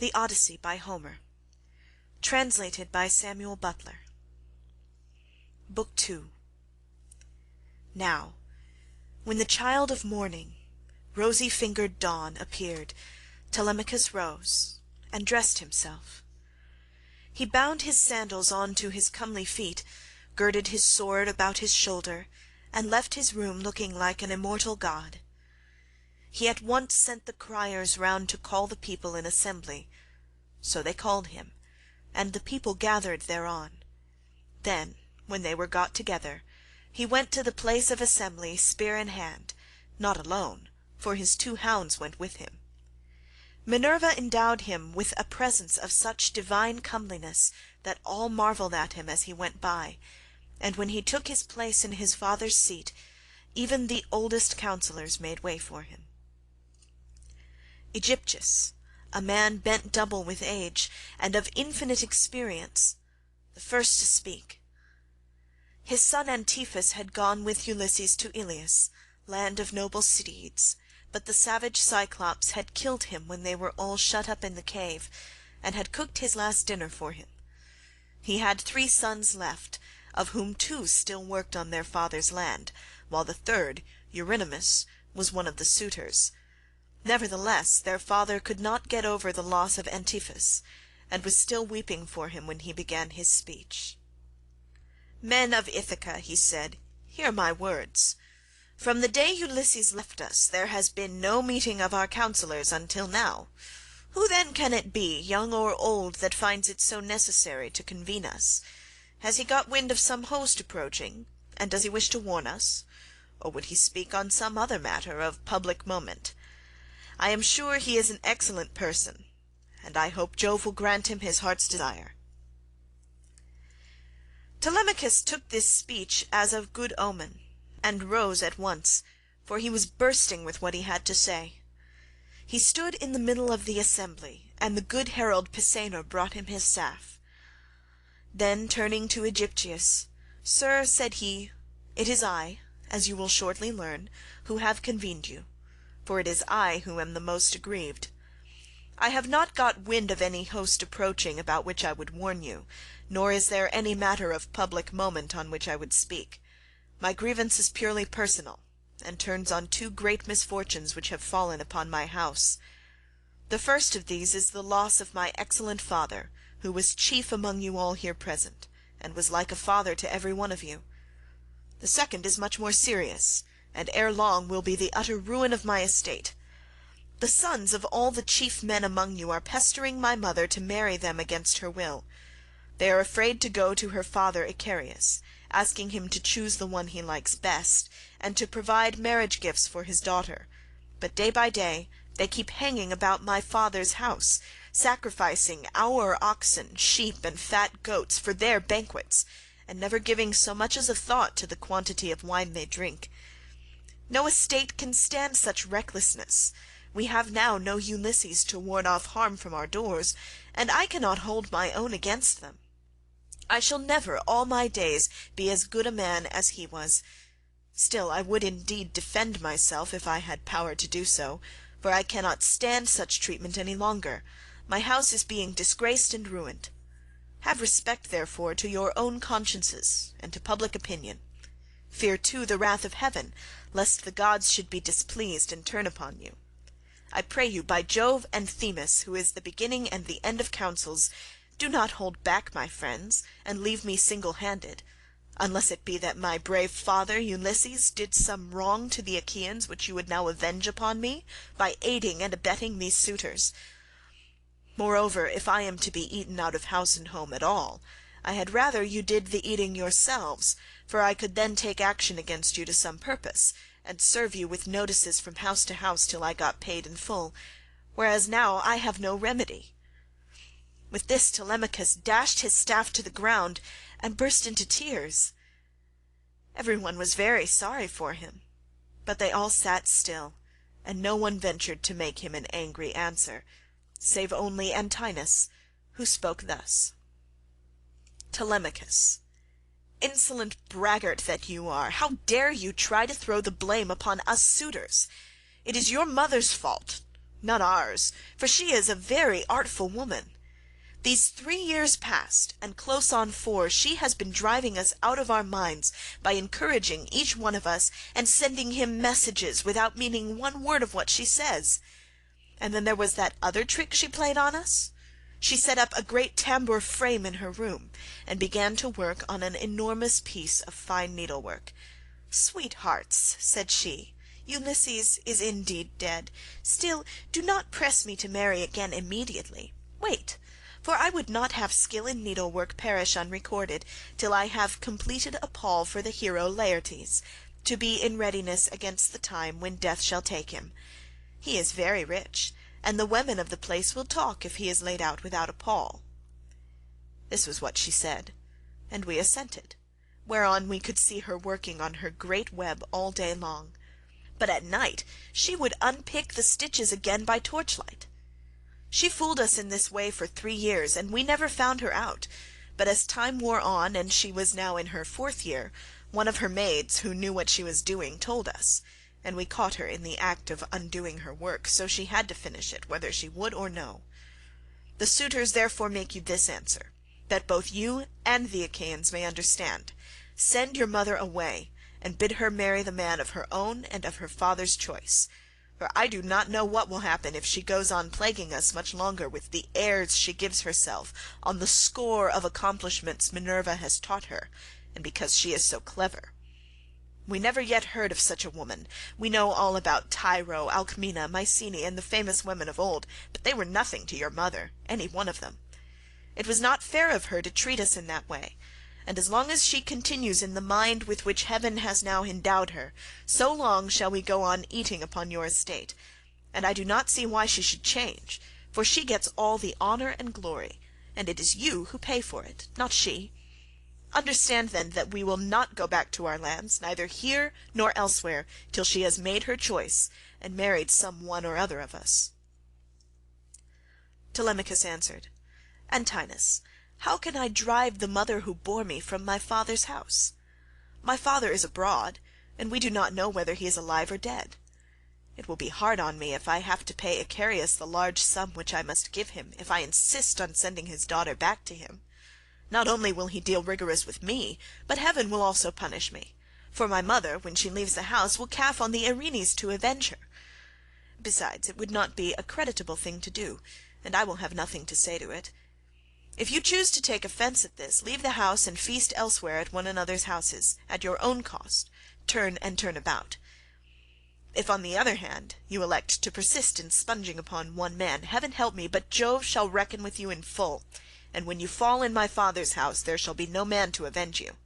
The Odyssey by Homer. Translated by Samuel Butler. Book 2. Now, when the child of morning, rosy-fingered dawn, appeared, Telemachus rose, and dressed himself. He bound his sandals on to his comely feet, girded his sword about his shoulder, and left his room looking like an immortal god. He at once sent the criers round to call the people in assembly. So they called him, and the people gathered thereon. Then, when they were got together, he went to the place of assembly, spear in hand, not alone, for his 2 hounds went with him. Minerva endowed him with a presence of such divine comeliness that all marvelled at him as he went by, and when he took his place in his father's seat, even the oldest counsellors made way for him. Aegyptius, a man bent double with age, and of infinite experience, the first to speak. His son Antiphus had gone with Ulysses to Ilius, land of noble steeds, but the savage Cyclops had killed him when they were all shut up in the cave, and had cooked his last dinner for him. He had 3 sons left, of whom 2 still worked on their father's land, while the 3rd, Eurynomus, was one of the suitors. Nevertheless, their father could not get over the loss of Antiphus, and was still weeping for him when he began his speech. "Men of Ithaca," he said, "hear my words. From the day Ulysses left us, there has been no meeting of our counsellors until now. Who then can it be, young or old, that finds it so necessary to convene us? Has he got wind of some host approaching, and does he wish to warn us? Or would he speak on some other matter of public moment? I am sure he is an excellent person, and I hope Jove will grant him his heart's desire." Telemachus took this speech as of good omen, and rose at once, for he was bursting with what he had to say. He stood in the middle of the assembly, and the good herald Pisenor brought him his staff. Then turning to Aegyptius, "Sir," said he, "it is I, as you will shortly learn, who have convened you, for it is I who am the most aggrieved. I have not got wind of any host approaching about which I would warn you, nor is there any matter of public moment on which I would speak. My grievance is purely personal, and turns on 2 great misfortunes which have fallen upon my house. The first of these is the loss of my excellent father, who was chief among you all here present, and was like a father to every one of you. The second is much more serious, and ere long will be the utter ruin of my estate. The sons of all the chief men among you are pestering my mother to marry them against her will. They are afraid to go to her father Icarius, asking him to choose the one he likes best, and to provide marriage gifts for his daughter, but day by day they keep hanging about my father's house, sacrificing our oxen, sheep, and fat goats for their banquets, and never giving so much as a thought to the quantity of wine they drink. No estate can stand such recklessness. We have now no Ulysses to ward off harm from our doors, and I cannot hold my own against them. I shall never all my days be as good a man as he was. Still I would indeed defend myself if I had power to do so, for I cannot stand such treatment any longer. My house is being disgraced and ruined. Have respect, therefore, to your own consciences and to public opinion. Fear too the wrath of heaven, lest the gods should be displeased and turn upon you. I pray you by Jove and Themis, who is the beginning and the end of counsels, do not hold back my friends, and leave me single-handed, unless it be that my brave father Ulysses did some wrong to the Achaeans which you would now avenge upon me, by aiding and abetting these suitors. Moreover, if I am to be eaten out of house and home at all, I had rather you did the eating yourselves, for I could then take action against you to some purpose, and serve you with notices from house to house till I got paid in full, whereas now I have no remedy." With this Telemachus dashed his staff to the ground, and burst into tears. Every one was very sorry for him, but they all sat still, and no one ventured to make him an angry answer, save only Antinous, who spoke thus: "Telemachus, insolent braggart that you are, how dare you try to throw the blame upon us suitors? It is your mother's fault. not ours, for she is a very artful woman. These 3 years past, and close on 4, she has been driving us out of our minds by encouraging each one of us, and sending him messages without meaning one word of what she says. And then there was that other trick she played on us. She set up a great tambour frame in her room, and began to work on an enormous piece of fine needlework. 'Sweethearts,' said she, 'Ulysses is indeed dead. Still, do not press me to marry again immediately. Wait, for I would not have skill in needlework perish unrecorded, till I have completed a pall for the hero Laertes, to be in readiness against the time when death shall take him. He is very rich, and the women of the place will talk if he is laid out without a pall.' This was what she said, and we assented, whereon we could see her working on her great web all day long, but at night she would unpick the stitches again by torchlight. She fooled us in this way for 3 years, and we never found her out, but as time wore on, and she was now in her 4th year, one of her maids, who knew what she was doing, told us, and we caught her in the act of undoing her work, so she had to finish it, whether she would or no. The suitors therefore make you this answer, that both you and the Achaeans may understand. Send your mother away, and bid her marry the man of her own and of her father's choice. For I do not know what will happen if she goes on plaguing us much longer with the airs she gives herself on the score of accomplishments Minerva has taught her, and because she is so clever. We never yet heard of such a woman. We know all about Tyro, Alcmena, Mycenae, and the famous women of old, but they were nothing to your mother, any one of them. It was not fair of her to treat us in that way, and as long as she continues in the mind with which heaven has now endowed her, so long shall we go on eating upon your estate, and I do not see why she should change, for she gets all the honour and glory, and it is you who pay for it, not she. Understand then that we will not go back to our lands, neither here nor elsewhere, till she has made her choice, and married some one or other of us." Telemachus answered, "Antinous, how can I drive the mother who bore me from my father's house? My father is abroad, and we do not know whether he is alive or dead. It will be hard on me if I have to pay Icarius the large sum which I must give him if I insist on sending his daughter back to him. Not only will he deal rigorous with me, but heaven will also punish me, for my mother, when she leaves the house, will calf on the Erinyes to avenge her. Besides, it would not be a creditable thing to do, and I will have nothing to say to it. If you choose to take offence at this, leave the house and feast elsewhere at one another's houses, at your own cost, turn about. If, on the other hand, you elect to persist in sponging upon one man, heaven help me, but Jove shall reckon with you in full, and when you fall in my father's house there shall be no man to avenge you."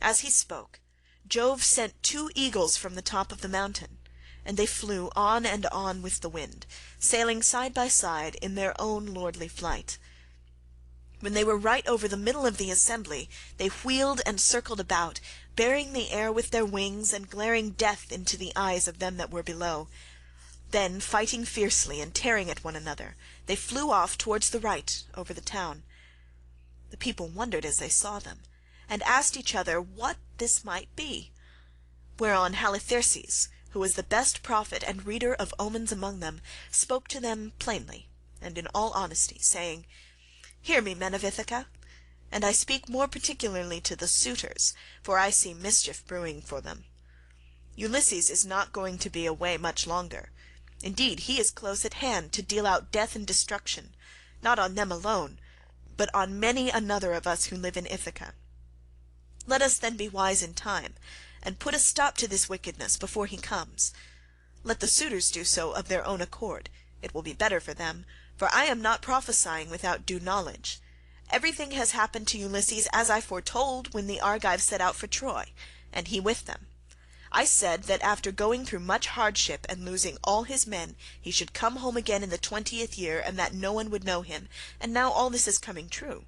As he spoke, Jove sent 2 eagles from the top of the mountain, and they flew on and on with the wind, sailing side by side in their own lordly flight. When they were right over the middle of the assembly, they wheeled and circled about, bearing the air with their wings and glaring death into the eyes of them that were below. Then, fighting fiercely and tearing at one another, they flew off towards the right over the town. The people wondered as they saw them, and asked each other what this might be, whereon Halitherses, who was the best prophet and reader of omens among them, spoke to them plainly and in all honesty, saying, "Hear me, men of Ithaca, and I speak more particularly to the suitors, for I see mischief brewing for them. Ulysses is not going to be away much longer. Indeed, he is close at hand to deal out death and destruction, not on them alone, but on many another of us who live in Ithaca. Let us then be wise in time, and put a stop to this wickedness before he comes. Let the suitors do so of their own accord, it will be better for them, for I am not prophesying without due knowledge. Everything has happened to Ulysses as I foretold when the Argives set out for Troy, and he with them. I said that after going through much hardship and losing all his men, he should come home again in the 20th year, and that no one would know him, and now all this is coming true."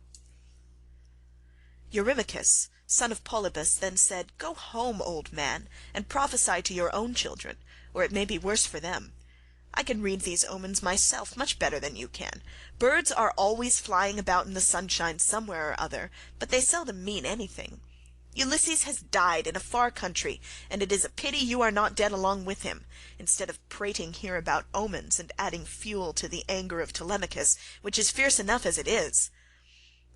Eurymachus, son of Polybus, then said, "Go home, old man, and prophesy to your own children, or it may be worse for them. I can read these omens myself much better than you can. Birds are always flying about in the sunshine somewhere or other, but they seldom mean anything. Ulysses has died in a far country, and it is a pity you are not dead along with him, instead of prating here about omens and adding fuel to the anger of Telemachus, which is fierce enough as it is.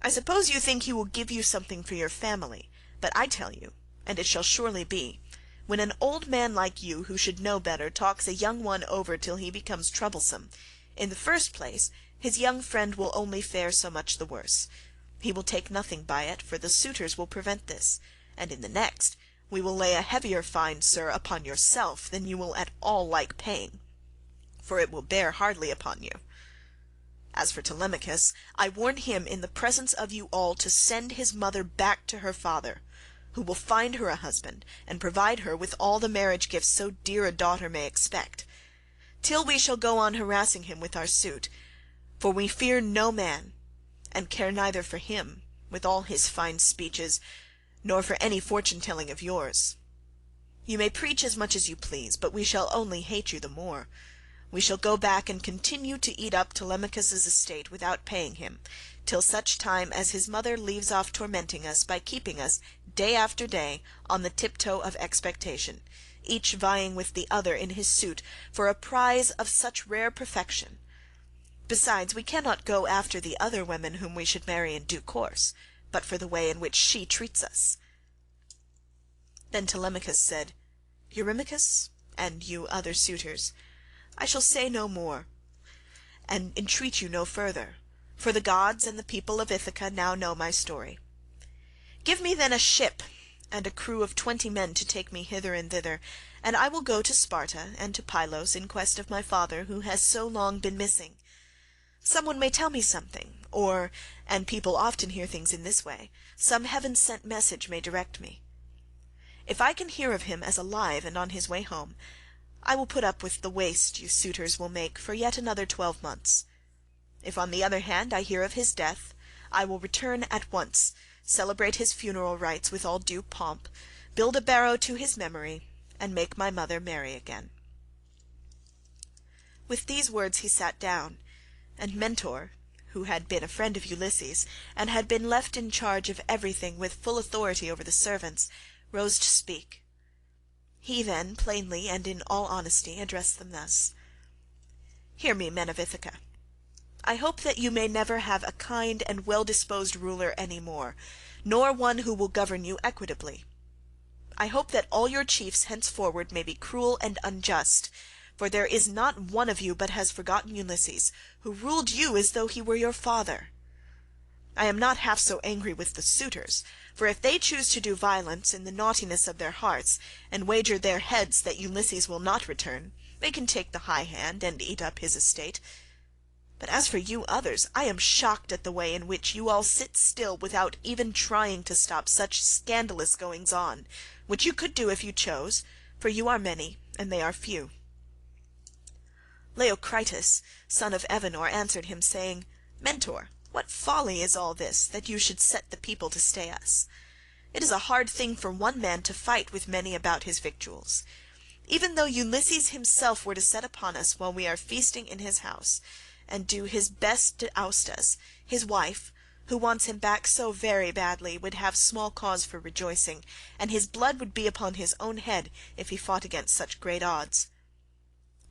I suppose you think he will give you something for your family, but I tell you, and it shall surely be, when an old man like you, who should know better, talks a young one over till he becomes troublesome, in the first place his young friend will only fare so much the worse. He will take nothing by it, for the suitors will prevent this, and in the next we will lay a heavier fine, sir, upon yourself than you will at all like paying, for it will bear hardly upon you. As for Telemachus, I warn him in the presence of you all to send his mother back to her father, who will find her a husband, and provide her with all the marriage gifts so dear a daughter may expect, till we shall go on harassing him with our suit, for we fear no man, and care neither for him, with all his fine speeches, nor for any fortune-telling of yours. You may preach as much as you please, but we shall only hate you the more. We shall go back and continue to eat up Telemachus's estate without paying him, till such time as his mother leaves off tormenting us by keeping us, day after day, on the tiptoe of expectation, each vying with the other in his suit for a prize of such rare perfection. Besides, we cannot go after the other women whom we should marry in due course, but for the way in which she treats us. Then Telemachus said, Eurymachus, and you other suitors, I shall say no more, and entreat you no further, for the gods and the people of Ithaca now know my story. Give me then a ship and a crew of 20 men to take me hither and thither, and I will go to Sparta and to Pylos in quest of my father, who has so long been missing. Some one may tell me something, or, and people often hear things in this way, some heaven-sent message may direct me. If I can hear of him as alive and on his way home, I will put up with the waste you suitors will make for yet another 12 months. If on the other hand I hear of his death, I will return at once, celebrate his funeral rites with all due pomp, build a barrow to his memory, and make my mother marry again. With these words he sat down, and Mentor, who had been a friend of Ulysses, and had been left in charge of everything with full authority over the servants, rose to speak. He then, plainly and in all honesty, addressed them thus. Hear me, men of Ithaca. I hope that you may never have a kind and well-disposed ruler any more, nor one who will govern you equitably. I hope that all your chiefs henceforward may be cruel and unjust, for there is not one of you but has forgotten Ulysses, who ruled you as though he were your father. I am not half so angry with the suitors, for if they choose to do violence in the naughtiness of their hearts, and wager their heads that Ulysses will not return, they can take the high hand and eat up his estate. But as for you others, I am shocked at the way in which you all sit still without even trying to stop such scandalous goings-on, which you could do if you chose, for you are many and they are few. Leocritus, son of Evenor, answered him, saying, Mentor, what folly is all this, that you should set the people to stay us? It is a hard thing for one man to fight with many about his victuals. Even though Ulysses himself were to set upon us while we are feasting in his house, and do his best to oust us, his wife, who wants him back so very badly, would have small cause for rejoicing, and his blood would be upon his own head if he fought against such great odds.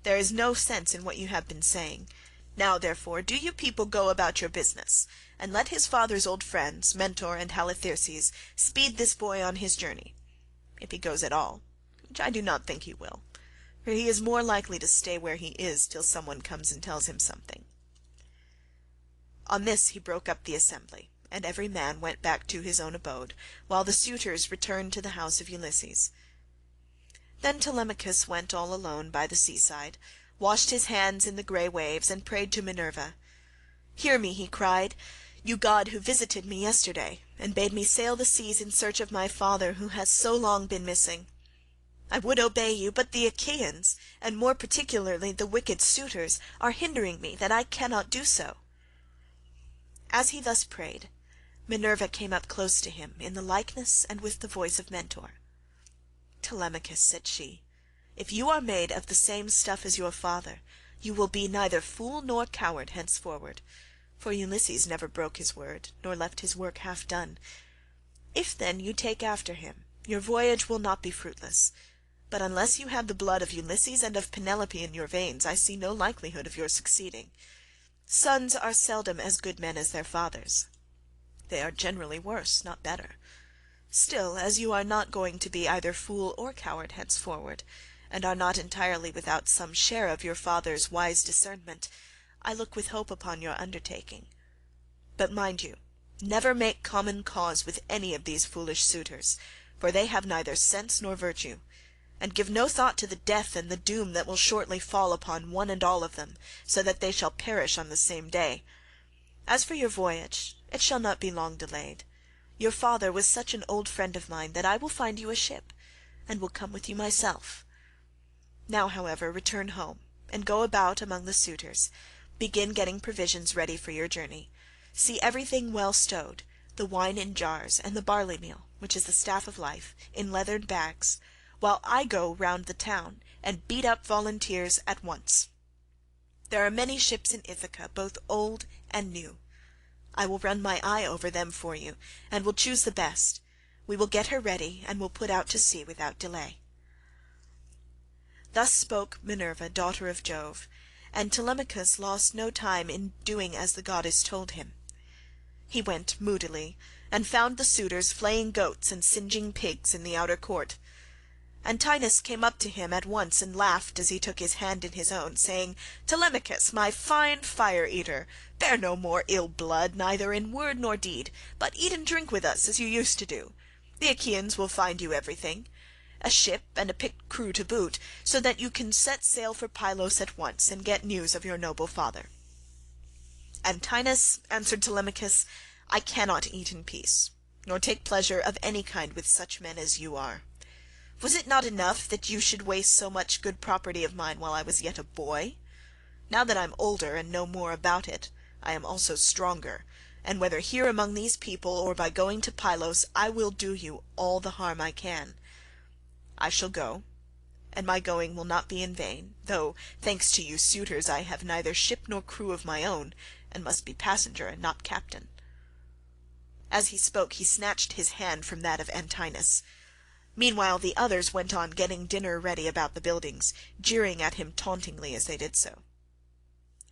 There is no sense in what you have been saying. Now, therefore, do you people go about your business, and let his father's old friends, Mentor and Halitherses, speed this boy on his journey, if he goes at all, which I do not think he will, for he is more likely to stay where he is till some one comes and tells him something. On this he broke up the assembly, and every man went back to his own abode, while the suitors returned to the house of Ulysses. Then Telemachus went all alone by the seaside, washed his hands in the grey waves, and prayed to Minerva. "Hear me," he cried, "you god who visited me yesterday, and bade me sail the seas in search of my father who has so long been missing. I would obey you, but the Achaeans, and more particularly the wicked suitors, are hindering me, that I cannot do so." As he thus prayed, Minerva came up close to him in the likeness and with the voice of Mentor. "Telemachus," said she, "if you are made of the same stuff as your father, you will be neither fool nor coward henceforward, for Ulysses never broke his word, nor left his work half done. If then you take after him, your voyage will not be fruitless, but unless you have the blood of Ulysses and of Penelope in your veins, I see no likelihood of your succeeding. Sons are seldom as good men as their fathers. They are generally worse, not better. Still, as you are not going to be either fool or coward henceforward, and are not entirely without some share of your father's wise discernment, I look with hope upon your undertaking. But mind you, never make common cause with any of these foolish suitors, for they have neither sense nor virtue, and give no thought to the death and the doom that will shortly fall upon one and all of them, so that they shall perish on the same day. As for your voyage, it shall not be long delayed. Your father was such an old friend of mine that I will find you a ship, and will come with you myself. Now, however, return home, and go about among the suitors. Begin getting provisions ready for your journey. See everything well stowed, the wine in jars, and the barley meal, which is the staff of life, in leathern bags, while I go round the town, and beat up volunteers at once. There are many ships in Ithaca, both old and new. I will run my eye over them for you, and will choose the best. We will get her ready, and will put out to sea without delay." Thus spoke Minerva, daughter of Jove, and Telemachus lost no time in doing as the goddess told him. He went moodily, and found the suitors flaying goats and singeing pigs in the outer court. Antinous came up to him at once and laughed as he took his hand in his own, saying, "Telemachus, my fine fire-eater, bear no more ill blood, neither in word nor deed, but eat and drink with us as you used to do. The Achaeans will find you everything, a ship and a picked crew to boot, so that you can set sail for Pylos at once, and get news of your noble father." "Antinous," answered Telemachus, "I cannot eat in peace, nor take pleasure of any kind with such men as you are. Was it not enough that you should waste so much good property of mine while I was yet a boy? Now that I am older and know more about it, I am also stronger, and whether here among these people or by going to Pylos, I will do you all the harm I can. I shall go, and my going will not be in vain, though, thanks to you suitors, I have neither ship nor crew of my own, and must be passenger and not captain." As he spoke he snatched his hand from that of Antinous. Meanwhile the others went on getting dinner ready about the buildings, jeering at him tauntingly as they did so.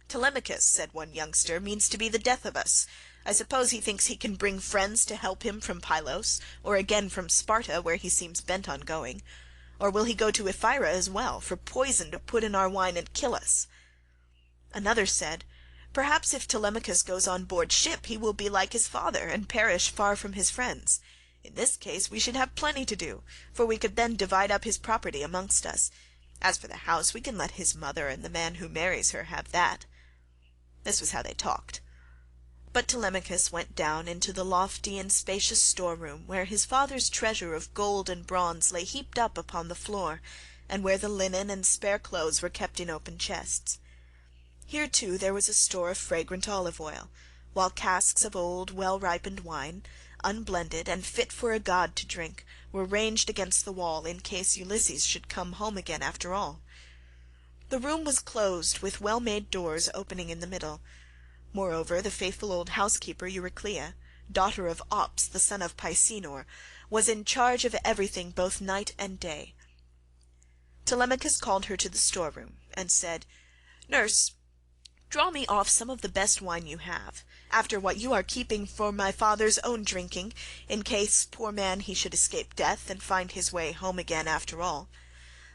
"Telemachus," said one youngster, "means to be the death of us. I suppose he thinks he can bring friends to help him from Pylos, or again from Sparta, where he seems bent on going. Or will he go to Ephyra as well, for poison to put in our wine and kill us?" Another said, "Perhaps if Telemachus goes on board ship he will be like his father, and perish far from his friends. In this case we should have plenty to do, for we could then divide up his property amongst us. As for the house, we can let his mother and the man who marries her have that." This was how they talked. But Telemachus went down into the lofty and spacious storeroom, where his father's treasure of gold and bronze lay heaped up upon the floor, and where the linen and spare clothes were kept in open chests. Here too there was a store of fragrant olive oil, while casks of old well-ripened wine, unblended and fit for a god to drink, were ranged against the wall in case Ulysses should come home again after all. The room was closed with well-made doors opening in the middle. Moreover, the faithful old housekeeper Euryclea, daughter of Ops the son of Pisenor, was in charge of everything both night and day. Telemachus called her to the storeroom, and said, "Nurse, draw me off some of the best wine you have, after what you are keeping for my father's own drinking, in case, poor man, he should escape death, and find his way home again after all.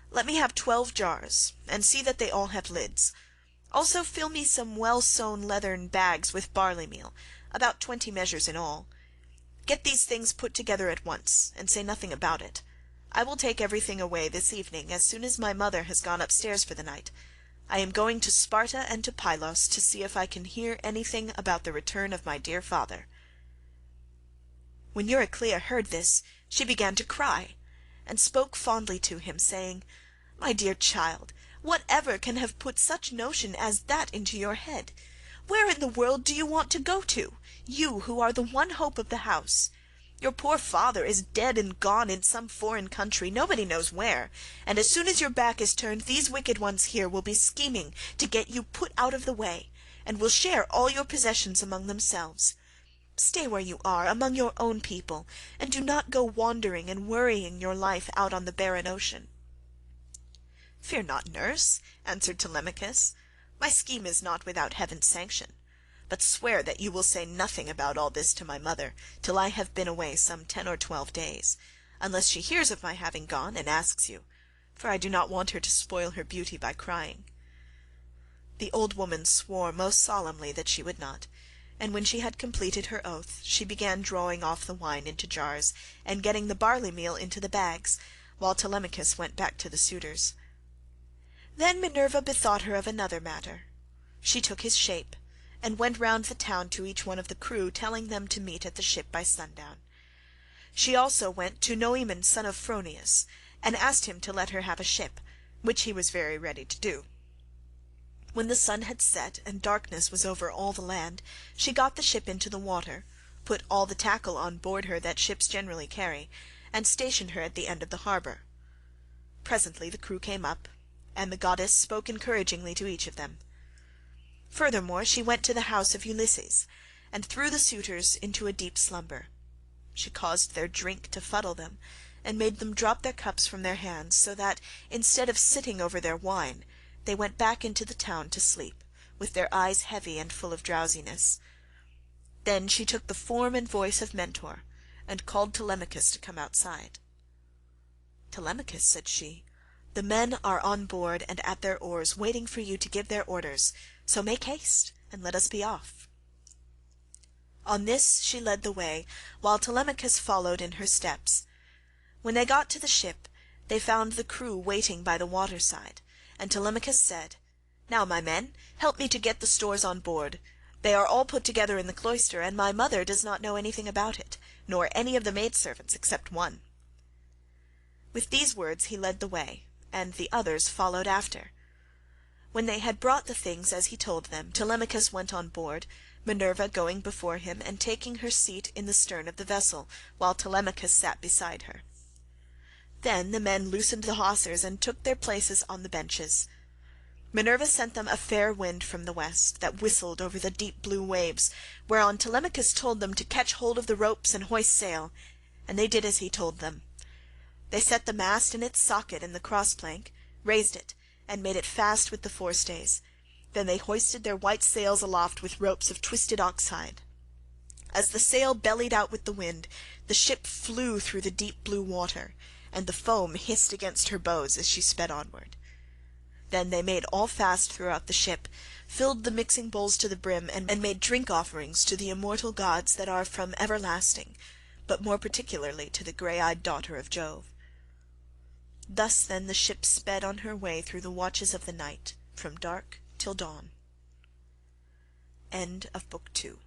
Let me have 12 jars, and see that they all have lids. Also fill me some well-sewn leathern bags with barley meal, about 20 measures in all. Get these things put together at once, and say nothing about it. I will take everything away this evening as soon as my mother has gone upstairs for the night. I am going to Sparta and to Pylos to see if I can hear anything about the return of my dear father." When Euryclea heard this, she began to cry, and spoke fondly to him, saying, "My dear child, whatever can have put such notion as that into your head? Where in the world do you want to go to, you who are the one hope of the house? Your poor father is dead and gone in some foreign country, nobody knows where, and as soon as your back is turned these wicked ones here will be scheming to get you put out of the way, and will share all your possessions among themselves. Stay where you are, among your own people, and do not go wandering and worrying your life out on the barren ocean." "Fear not, nurse," answered Telemachus. "My scheme is not without heaven's sanction. But swear that you will say nothing about all this to my mother till I have been away some 10 or 12 days, unless she hears of my having gone and asks you, for I do not want her to spoil her beauty by crying." The old woman swore most solemnly that she would not, and when she had completed her oath she began drawing off the wine into jars and getting the barley meal into the bags, while Telemachus went back to the suitors. Then Minerva bethought her of another matter. She took his shape, and went round the town to each one of the crew, telling them to meet at the ship by sundown. She also went to Noemon son of Phronius, and asked him to let her have a ship, which he was very ready to do. When the sun had set and darkness was over all the land, she got the ship into the water, put all the tackle on board her that ships generally carry, and stationed her at the end of the harbour. Presently the crew came up, and the goddess spoke encouragingly to each of them. Furthermore she went to the house of Ulysses, and threw the suitors into a deep slumber. She caused their drink to fuddle them, and made them drop their cups from their hands, so that, instead of sitting over their wine, they went back into the town to sleep, with their eyes heavy and full of drowsiness. Then she took the form and voice of Mentor, and called Telemachus to come outside. "Telemachus," said she, "the men are on board and at their oars, waiting for you to give their orders, so make haste and let us be off." On this she led the way, while Telemachus followed in her steps. When they got to the ship, they found the crew waiting by the water side, and Telemachus said, "Now, my men, help me to get the stores on board. They are all put together in the cloister, and my mother does not know anything about it, nor any of the maidservants except one." With these words he led the way, and the others followed after. When they had brought the things as he told them, Telemachus went on board, Minerva going before him and taking her seat in the stern of the vessel, while Telemachus sat beside her. Then the men loosened the hawsers and took their places on the benches. Minerva sent them a fair wind from the west, that whistled over the deep blue waves, whereon Telemachus told them to catch hold of the ropes and hoist sail, and they did as he told them. They set the mast in its socket in the cross-plank, raised it, and made it fast with the forestays. Then they hoisted their white sails aloft with ropes of twisted oxhide. As the sail bellied out with the wind, the ship flew through the deep blue water, and the foam hissed against her bows as she sped onward. Then they made all fast throughout the ship, filled the mixing bowls to the brim, and made drink offerings to the immortal gods that are from everlasting, but more particularly to the grey-eyed daughter of Jove. Thus then the ship sped on her way through the watches of the night, from dark till dawn. End of Book 2.